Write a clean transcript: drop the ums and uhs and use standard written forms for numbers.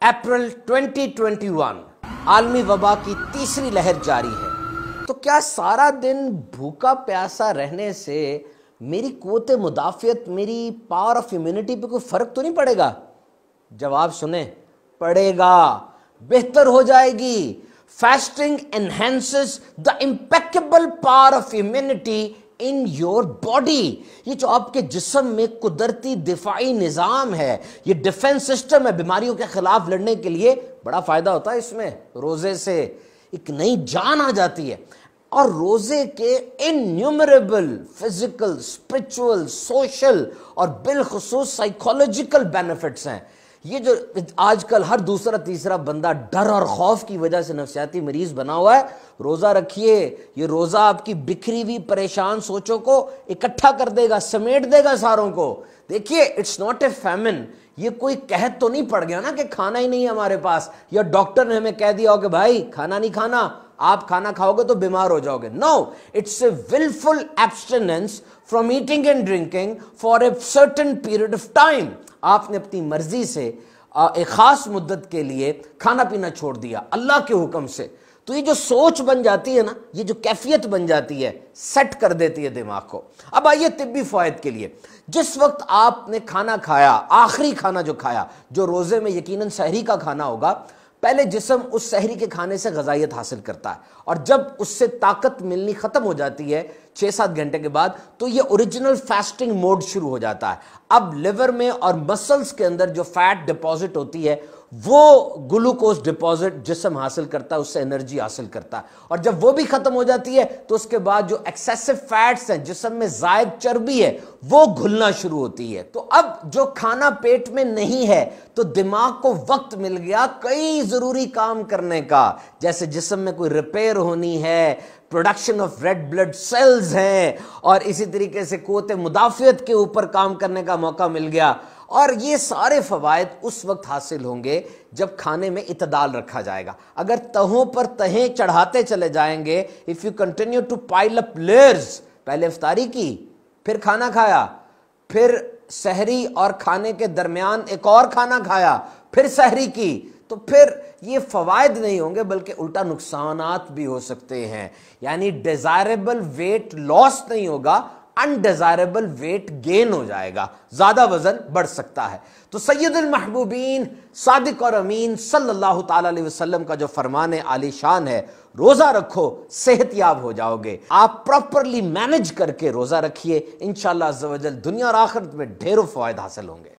अप्रैल 2021 आलमी वबा की तीसरी लहर जारी है। तो क्या सारा दिन भूखा प्यासा रहने से मेरी कुव्वत मुदाफ़ियत, मेरी पावर ऑफ इम्यूनिटी पे कोई फ़र्क तो नहीं पड़ेगा? जवाब सुने, पड़ेगा, बेहतर हो जाएगी। Fasting enhances the impeccable power of immunity in your body. ये जो आपके जिस्म में कुदरती दिफाई निज़ाम है, ये डिफेंस सिस्टम है, बीमारियों के खिलाफ लड़ने के लिए बड़ा फायदा होता है। इसमें रोजे से एक नई जान आ जाती है। और रोजे के इन्यूमरेबल फिजिकल, स्पिरिचुअल, सोशल और बिलखुसूस साइकोलॉजिकल बेनिफिट्स हैं। ये जो आजकल हर दूसरा तीसरा बंदा डर और खौफ की वजह से नफसियाती मरीज बना हुआ है, रोजा रखिए। ये रोजा आपकी बिखरी हुई परेशान सोचों को इकट्ठा कर देगा, समेट देगा सारों को। देखिए, इट्स नॉट ए फैमिन। ये कोई कहत तो नहीं पड़ गया ना कि खाना ही नहीं है हमारे पास, या डॉक्टर ने हमें कह दिया हो कि भाई खाना नहीं खाना, आप खाना खाओगे तो बीमार हो जाओगे। No, it's a wilful abstinence from eating and drinking for a certain period of time. आपने अपनी मर्जी से एक खास मुद्दत के लिए खाना पीना छोड़ दिया अल्लाह के हुक्म से। तो ये जो सोच बन जाती है ना, ये जो कैफियत बन जाती है, सेट कर देती है दिमाग को। अब आइए तिब्बी फायद के लिए। जिस वक्त आपने खाना खाया, आखिरी खाना जो खाया, जो रोजे में यकीनन सहरी का खाना होगा, पहले जिस्म उस सहरी के खाने से गजाइत हासिल करता है, और जब उससे ताकत मिलनी खत्म हो जाती है 6-7 घंटे के बाद, तो ये ओरिजिनल फास्टिंग मोड शुरू हो जाता है। अब लिवर में और मसल्स के अंदर जो फैट डिपॉजिट होती है, वो ग्लूकोज डिपॉजिट जिस्म हासिल करता है, उससे एनर्जी हासिल करता है। और जब वो भी खत्म हो जाती है, तो उसके बाद जो एक्सेसिव फैट्स हैं, जिस्म में जायद चर्बी है, वो घुलना शुरू होती है। तो अब जो खाना पेट में नहीं है, तो दिमाग को वक्त मिल गया कई जरूरी काम करने का, जैसे जिस्म में कोई रिपेयर होनी है, production of red blood cells हैं, और इसी तरीके से कुव्वत मुदाफ़ियत के ऊपर काम करने का मौका मिल गया। और ये सारे फवायद उस वक्त हासिल होंगे जब खाने में इतदाल रखा जाएगा। अगर तहों पर तहें चढ़ाते चले जाएंगे, if you continue to pile up layers, पहले इफ्तारी की, फिर खाना खाया, फिर सहरी और खाने के दरमियान एक और खाना खाया, फिर सहरी की, तो फिर ये फवायद नहीं होंगे बल्कि उल्टा नुकसानात भी हो सकते हैं। यानी डिजायरेबल वेट लॉस नहीं होगा, अनडिजायरेबल वेट गेन हो जाएगा, ज्यादा वजन बढ़ सकता है। तो सैयदुल महबूबीन सादिक और अमीन सल्लल्लाहु ताला अलैहि वसल्लम का जो फरमाने आलीशान है, रोजा रखो सेहतयाब हो जाओगे। आप प्रॉपरली मैनेज करके रोजा रखिए, इंशाअल्लाह अज़्ज़ व जल दुनिया और आखिरत में ढेरों फवायद हासिल होंगे।